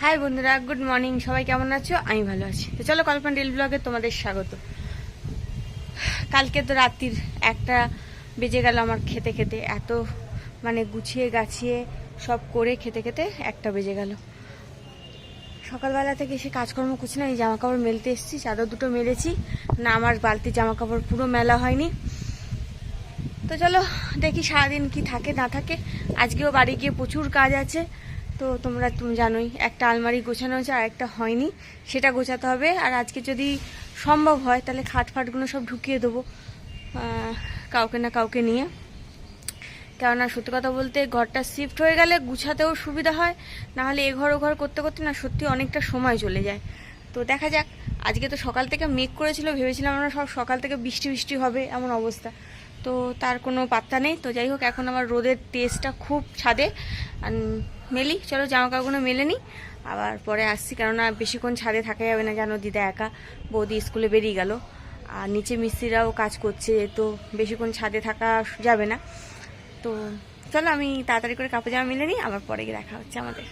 High বন্ধুরা, good morning. সবাই কেমন আছো? আমি ভালো আছি। তো চলো কল্পনা ডেইলি ব্লগে তোমাদের স্বাগত। কালকে তো রাত্রির 1টা বেজে গেল আমার খেতে খেতে, এত মানে গুছিয়ে গাছিয়ে সব করে খেতে খেতে 1টা বেজে গেল। সকালবেলা থেকে এসে কাজকর্ম করছি না, এই জামা কাপড় মেলতে এসেছি, চাদর দুটো মেলেছি না, আমার বালতির জামা কাপড় পুরো মেলা হয়নি। তো চলো দেখি সারাদিন কি থাকে না থাকে। আজকেও বাড়ি গিয়ে প্রচুর কাজ আছে। তো তুমি জানোই, একটা আলমারি গোছানো হয়েছে আর একটা হয়নি, সেটা গোছাতে হবে। আর আজকে যদি সম্ভব হয় তাহলে খাট ফাটগুলো সব ঢুকিয়ে দেবো কাউকে না কাউকে নিয়ে। কেননা সত্যি কথা বলতে ঘরটা শিফট হয়ে গেলে গুছাতেও সুবিধা হয়, নাহলে এ ঘর ও ঘর করতে করতে না সত্যি অনেকটা সময় চলে যায়। তো দেখা যাক। আজকে তো সকাল থেকে মেঘ করেছিল, ভেবেছিলাম আমরা সব সকাল থেকে বৃষ্টি বৃষ্টি হবে এমন অবস্থা, তো তার কোনো পাত্তা নেই। তো যাই হোক, এখন আমার রোদের তেজটা খুব ছাদে। মেলি, চলো জামা কাপড়গুলো মেলে নিই, আবার পরে আসছি। কেননা বেশিক্ষণ ছাদে থাকা যাবে না, জানো দিদা একা, বৌদি স্কুলে বেরিয়ে গেল, আর নিচে মিস্ত্রিরাও কাজ করছে, তো বেশিক্ষণ ছাদে থাকা যাবে না। তো চলো আমি তাড়াতাড়ি করে কাপড় জামা মেলে নিই, আবার পরে গিয়ে দেখা হচ্ছে আমাদের।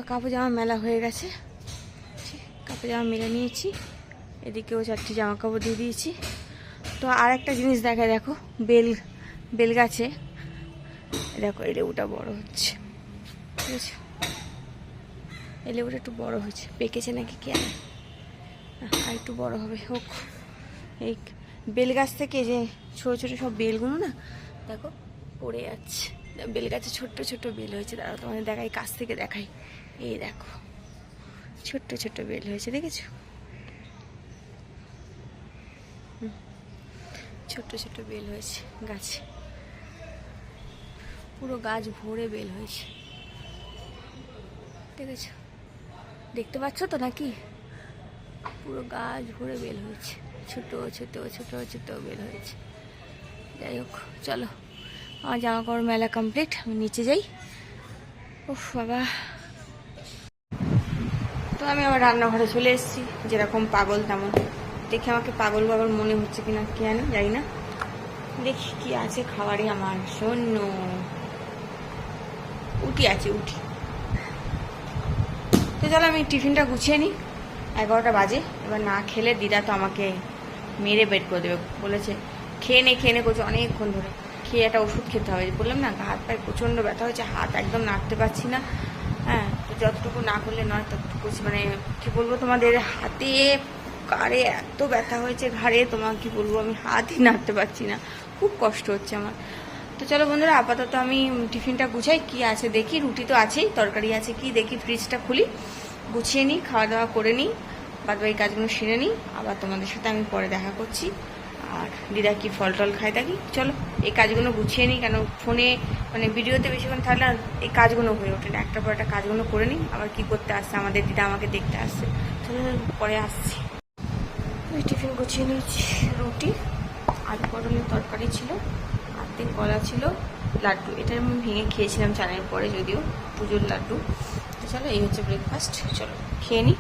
কাপড় জামা মেলা হয়ে গেছে, কাপড় জামা মেলে নিয়েছি, এদিকেও 4টি জামা কাপড় দিয়ে দিয়েছি। তো আর একটা জিনিস দেখায়, দেখো বেল গাছে দেখো এই লেবুটা বড় হচ্ছে, ঠিক আছে? এই লেবুটা একটু বড় হয়েছে, পেকেছে নাকি কে জানে, আর একটু বড় হবে, হোক। এই বেল গাছ থেকে যে ছোট ছোট সব বেলগুলো না দেখো পড়ে যাচ্ছে, বেল গাছে ছোট্ট ছোট্ট বেল হয়েছে। দাঁড়াও তোমাদের দেখাই, কাছ থেকে দেখাই। এই দেখো ছোট্ট ছোট্ট বেল হয়েছে, দেখেছো? ছোট্ট ছোট্ট বেল হয়েছে গাছে, পুরো গাছ ভরে বেল হয়েছে, দেখেছো? দেখতে পাচ্ছ তো নাকি? পুরো গাছ ভরে বেল হয়েছে, ছোট ছোট ছোট ছোট বেল হয়েছে। যাই হোক চলো, আমার জামা কাপড় মেলা কমপ্লিট, আমি নিচে যাই। উফ বাবা। তো আমি আবার রান্নাঘরে চলে এসেছি, যেরকম পাগল তেমন। দেখে আমাকে পাগল বাবার মনে হচ্ছে কিনা কি জানি না। দেখি কি আছে খাবারে আমার জন্য। উটি আছে, উটি। তো চলো আমি টিফিনটা গুছিয়ে নিই, 11টা বাজে। এবার না খেলে দিদা তো আমাকে মেরে বের করে দেবে, বলেছে খেয়ে নে করছে অনেকক্ষণ ধরে। খেয়ে একটা ওষুধ খেতে হবে, বললাম না হাত পায়ে প্রচণ্ড ব্যথা হয়েছে, হাত একদম নাড়তে পারছি না। হ্যাঁ, তো যতটুকু না করলে নয় ততটুকু, মানে কী বলবো তোমাদের, হাতে কারে এত ব্যথা হয়েছে ঘাড়ে, তোমার কি বলবো, আমি হাতই নাড়তে পারছি না, খুব কষ্ট হচ্ছে আমার। তো চলো বন্ধুরা, আপাতত আমি টিফিনটা গুছাই, কি আছে দেখি। রুটি তো আছেই, তরকারি আছে কি দেখি, ফ্রিজটা খুলি, গুছিয়ে নিই, খাওয়া দাওয়া করে নিই, বাদ বাকি কাজগুলো সেরে নিই। আবার তোমাদের সাথে আমি পরে দেখা করছি। আর দিদা কি ফল টল খায় থাকি। চলো এই কাজগুলো গুছিয়ে নিই, কেন ফোনে মানে ভিডিওতে বেশিক্ষণ থাকলে এই কাজগুলো হয়ে ওঠে না, একটার পর একটা কাজগুলো করে নিই। আবার কি করতে আসছে আমাদের দিদা, আমাকে দেখতে আসছে। চলো পরে আসছি। ওই টিফিন গুছিয়ে নিয়েছি, রুটি, আলু পটলের তরকারি ছিল, আর্ধেক কলা ছিল, লাড্ডু। এটা আমি ভেঙে খেয়েছিলাম চানের পরে, যদিও পুজোর লাড্ডু। তো চলো এই হচ্ছে ব্রেকফাস্ট, চলো খেয়ে নিই।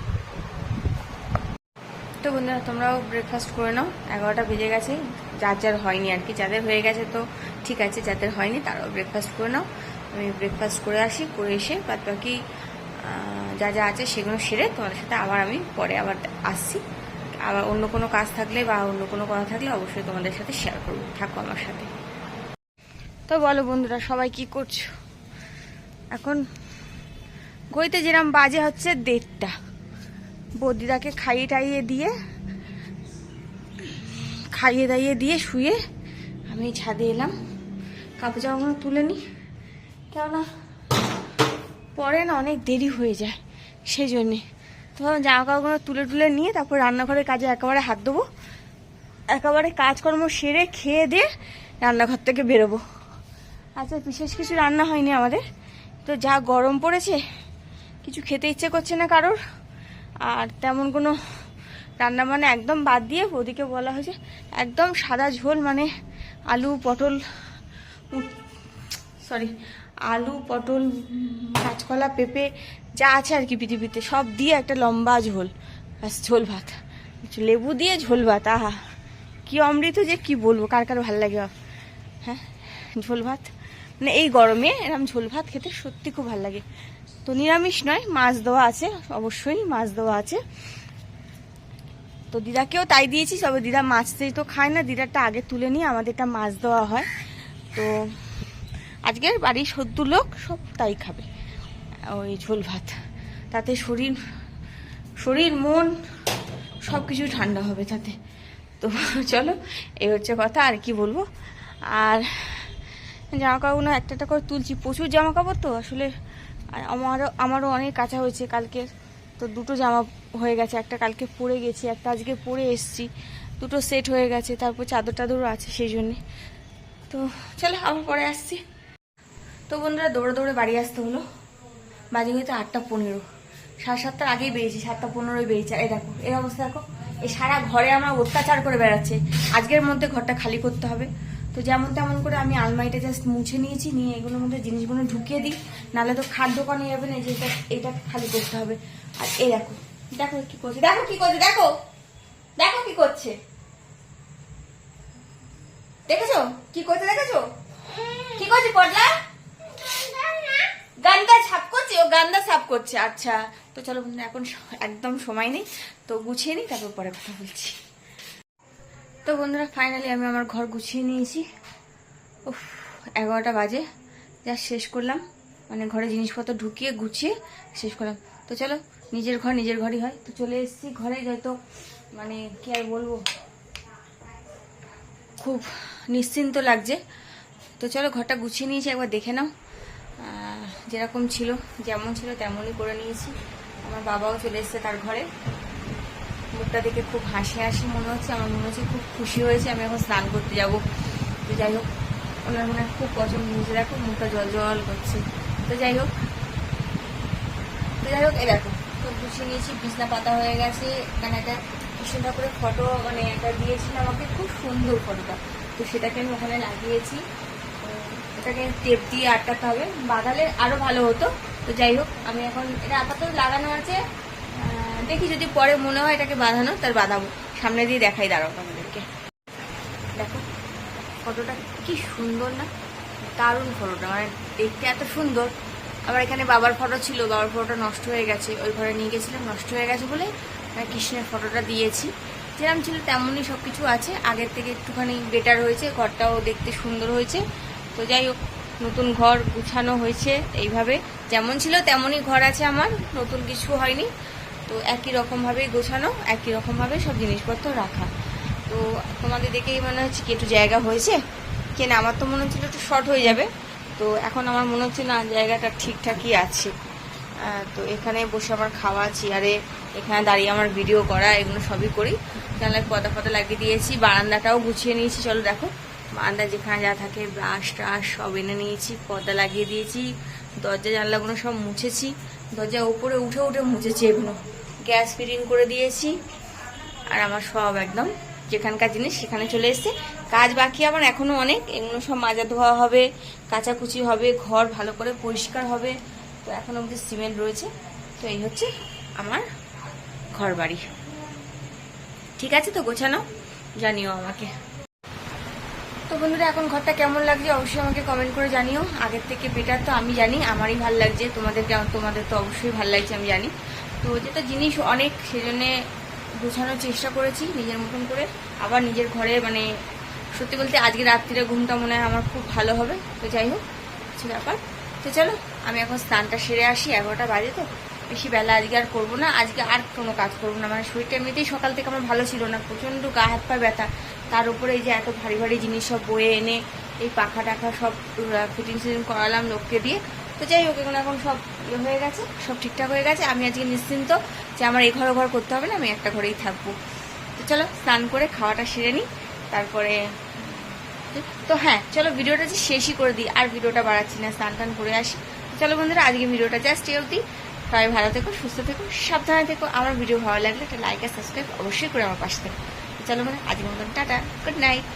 তো বন্ধুরা তোমরাও ব্রেকফাস্ট করে নাও, 11টা বেজে গেছে। যার হয়নি আর কি, যাদের হয়ে গেছে তো ঠিক আছে, যাদের হয়নি তারাও ব্রেকফাস্ট করে নাও। আমি ব্রেকফাস্ট করে আসি, করে এসে বাদ বাকি যা যা আছে সেগুলো সেরে তোমাদের সাথে আবার আমি পরে আবার আসছি। আবার অন্য কোনো কাজ থাকলে বা অন্য কোনো কথা থাকলে অবশ্যই তোমাদের সাথে শেয়ার করবো, থাকো আমার সাথে। তো বলো বন্ধুরা, সবাই কি করছো? এখন ঘড়িতে যেরকম বাজে হচ্ছে 1:30। বৌদিদাকে খাইয়ে দাইয়ে দিয়ে শুয়ে আমি ছাদে এলাম, কাপড় জামাগুলো তুলে নিই, কেননা পরে না অনেক দেরি হয়ে যায়, সেই জন্যে। তো জামা কাপড়গুলো তুলে নিয়ে তারপর রান্নাঘরের কাজে একেবারে হাত দেবো, একেবারে কাজকর্ম সেরে খেয়ে দিয়ে রান্নাঘর থেকে বেরোবো। আচ্ছা, বিশেষ কিছু রান্না হয়নি আমাদের, তো যা গরম পড়েছে কিছু খেতে ইচ্ছে করছে না কারোর, আর তেমন কোনো রান্না মানে একদম বাদ দিয়ে ওদিকে বলা হয়েছে একদম সাদা ঝোল, মানে আলু পটল কাঁচকলা পেঁপে যা আছে আর কি পৃথিবীতে সব দিয়ে একটা লম্বা ঝোল, ব্যাস ঝোল ভাত, লেবু দিয়ে ঝোল ভাত, আহা কি অমৃত যে কি বলবো, কার কার ভালো লাগে। হ্যাঁ, ঝোল ভাত মানে এই গরমে এরকম ঝোল ভাত খেতে সত্যি খুব ভালো লাগে। তো নিরামিষ নয়, মাছ দেওয়া আছে, অবশ্যই মাছ দেওয়া আছে। তো দিদাকেও তাই দিয়েছি, তবে দিদা মাছটাই তো খায় না, দিদারটা আগে তুলে নিয়ে আমাদেরটা মাছ দেওয়া হয়। তো আজকের বাড়ির 70 লোক সব তাই খাবে, ওই ঝোল ভাত। তাতে শরীর মন সব কিছু ঠান্ডা হবে তাতে। তো চলো, এই হচ্ছে কথা, আর কি বলবো। আর জামা কাপড় একটা একটা করে তুলছি, প্রচুর জামা কাপড় তো আসলে। আর আমারও অনেক কাঁচা হয়েছে কালকের। তো 2টো জামা হয়ে গেছে, একটা কালকে পরে গেছি, একটা আজকে পরে এসছি, 2টো সেট হয়ে গেছে। তারপর চাদর টাদরও আছে সেই জন্যে। তো চলো আবার পরে আসছি। তো বন্ধুরা দৌড়ে দৌড়ে বাড়ি আসতে হলো, বাজে হয়তো 8টা 15, 7:30টার আগেই বেরিয়েছি, 7টা 15 বেরিয়েছি। আর এই দেখো এই অবস্থা দেখো, এই সারা ঘরে আমার অত্যাচার করে বেড়াচ্ছে। আজকের মধ্যে ঘরটা খালি করতে হবে। তো যেমন তেমন করে আমি আলমারিটা জাস্ট মুছে নিয়েছি, নিয়ে এগুলোর মধ্যে জিনিসগুলো ঢুকিয়ে দিই, নাহলে তো খাদ্য দোকানে যাবে না, যে এটা খালি করতে হবে। আর এই দেখো দেখো কি করছে, দেখো কি করছে, দেখো দেখো কি করছে, দেখেছো কি করছে, দেখেছো কি করছে পটলা, গান্দা সাফ করছে, ও গান্দা সাফ করছে। আচ্ছা তো চলো বন্ধুরা, এখন একদম সময় নেই, তো গুছিয়ে নিই, তারপর পরে কথা বলছি। তো বন্ধুরা ফাইনালি আমি আমার ঘর গুছিয়ে নিয়েছি। উফ, 11টা বাজে, যা শেষ করলাম, মানে ঘরে জিনিসপত্র ঢুকিয়ে গুছিয়ে শেষ করলাম। তো চলো, নিজের ঘর নিজের ঘরই হয়। তো চলে এসেছি ঘরে, হয়তো মানে কি আর বলবো, খুব নিশ্চিন্ত লাগছে। তো চলো ঘরটা গুছিয়ে নিয়েছি, একবার দেখে নাও। যেরকম ছিল, যেমন ছিল তেমনই করে নিয়েছি। আমার বাবাও চলে এসেছে তার ঘরে, মুখটা দেখে খুব হাসি হাসি মনে হচ্ছে, আমার মনে হচ্ছে খুব খুশি হয়েছে। আমি এখন স্নান করতে যাব। তো যাই হোক, ওনার মনে খুব পছন্দ হয়েছে, দেখো মুখটা জল জল করছে। তো যাই হোক এই দেখো, তো গুছিয়ে নিয়েছি, বিছনা পাতা হয়ে গেছে। এখানে একটা কৃষ্ণ ঠাকুরের ফটো, মানে একটা দিয়েছিল আমাকে, খুব সুন্দর ফটোটা, তো সেটাকে আমি ওখানে লাগিয়েছি। এটাকে টেপ দিয়ে আটকাতে হবে, বাঁধালে আরো ভালো হতো। তো যাই হোক, আমি এখন এটা আপাতত লাগানো আছে, দেখি যদি পরে মনে হয় এটাকে বাঁধানো, তার বাঁধাবো। সামনে দিয়ে দেখাই, দাঁড়াও আমাদেরকে। দেখো ফটোটা কি সুন্দর না, দারুণ ফটোটা, মানে দেখতে এত সুন্দর। আবার এখানে বাবার ফটো ছিল, বাবার ফটোটা নষ্ট হয়ে গেছে, ওই ঘরে নিয়ে গেছিলাম, নষ্ট হয়ে গেছে বলে কৃষ্ণের ফটোটা দিয়েছি। যেরকম ছিল তেমনই সব কিছু আছে, আগের থেকে একটুখানি বেটার হয়েছে, ঘরটাও দেখতে সুন্দর হয়েছে। তো যাই হোক, নতুন ঘর গুছানো হয়েছে, এইভাবে যেমন ছিল তেমনই ঘর আছে আমার, নতুন কিছু হয়নি। তো একই রকমভাবেই গোছানো, একই রকমভাবে সব জিনিসপত্র রাখা। তো তোমাদের দেখেই মনে হচ্ছে কি একটু জায়গা হয়েছে, কেন আমার তো মনে হচ্ছিল একটু শর্ট হয়ে যাবে। তো এখন আমার মনে হচ্ছে না, জায়গাটা ঠিকঠাকই আছে। তো এখানে বসে আমার খাওয়া, চেয়ারে এখানে দাঁড়িয়ে আমার ভিডিও করা, এগুলো সবই করি। জানলায় পর্দা ফর্দা লাগিয়ে দিয়েছি, বারান্দাটাও গুছিয়ে নিয়েছি। চলো দেখো, বারান্দা যেখানে যা থাকে ব্রাশ ট্রাশ সব এনে নিয়েছি, পর্দা লাগিয়ে দিয়েছি, দরজা জানলাগুলো সব মুছেছি, দরজা উপরে উঠে উঠে মুছেছি, এগুলো গ্যাস ফিটিং করে দিয়েছি। আর আমার সব একদম যেখানকার জিনিস সেখানে চলে এসছে। কাজ বাকি আমার এখনো অনেক, এগুলো সব মাজা ধোয়া হবে, কাচাকুচি হবে, ঘর ভালো করে পরিষ্কার হবে। তো এখনো অবধি সিমেন্ট রয়েছে। তো এই হচ্ছে আমার ঘর বাড়ি। ঠিক আছে তো গোছানো, জানিও আমাকে। তো বন্ধুরা এখন ঘরটা কেমন লাগছে অবশ্যই আমাকে কমেন্ট করে জানিও। আগের থেকে বেটার তো আমি জানি, আমারই ভাল লাগছে, তোমাদের তো অবশ্যই ভাল লাগছে আমি জানি। তো যেটা জিনিস অনেক, সেজন্যে গোছানোর চেষ্টা করেছি নিজের মতন করে। আবার নিজের ঘরে মানে সত্যি বলতে আজকে রাত্রিরে ঘুমটা মনে হয় আমার খুব ভালো হবে। তো যাই হোক, কিছু ব্যাপার। তো চলো আমি এখন স্নানটা সেরে আসি, 11টা বাজে, তো বেশি বেলা আজকে আর করবো না, আজকে আর কোনো কাজ করবো না। মানে শরীরটা এমনিতেই সকাল থেকে আমার ভালো ছিল না, প্রচণ্ড গা হাত পা ব্যথা, তার উপরে এই যে এত ভারী ভারী জিনিস সব বয়ে এনে এই পাখা টাখা সব ফিটিং করালাম লোককে দিয়ে। তো যাই হোক, এগুলো এখন সব ইয়ে হয়ে গেছে, সব ঠিকঠাক হয়ে গেছে। আমি আজকে নিশ্চিন্ত যে আমার এই ঘর ঘর করতে হবে না, আমি একটা ঘরেই থাকবো। তো চলো স্নান করে খাওয়াটা সেরে নিই, তারপরে তো হ্যাঁ চলো ভিডিওটা যে শেষই করে দিই, আর ভিডিওটা বাড়াচ্ছি না, স্নান টান করে আসি। চলো বন্ধুরা আজকে ভিডিওটা জাস্ট এই অবধি। সবাই ভালো থেকো, সুস্থ থেকো, সাবধানে থেকো। আমার ভিডিও ভালো লাগলে একটা লাইক আর সাবস্ক্রাইব অবশ্যই করে আমার পাশে থেকো। চলো মানে আজকের মতন টাটা, গুড নাইট।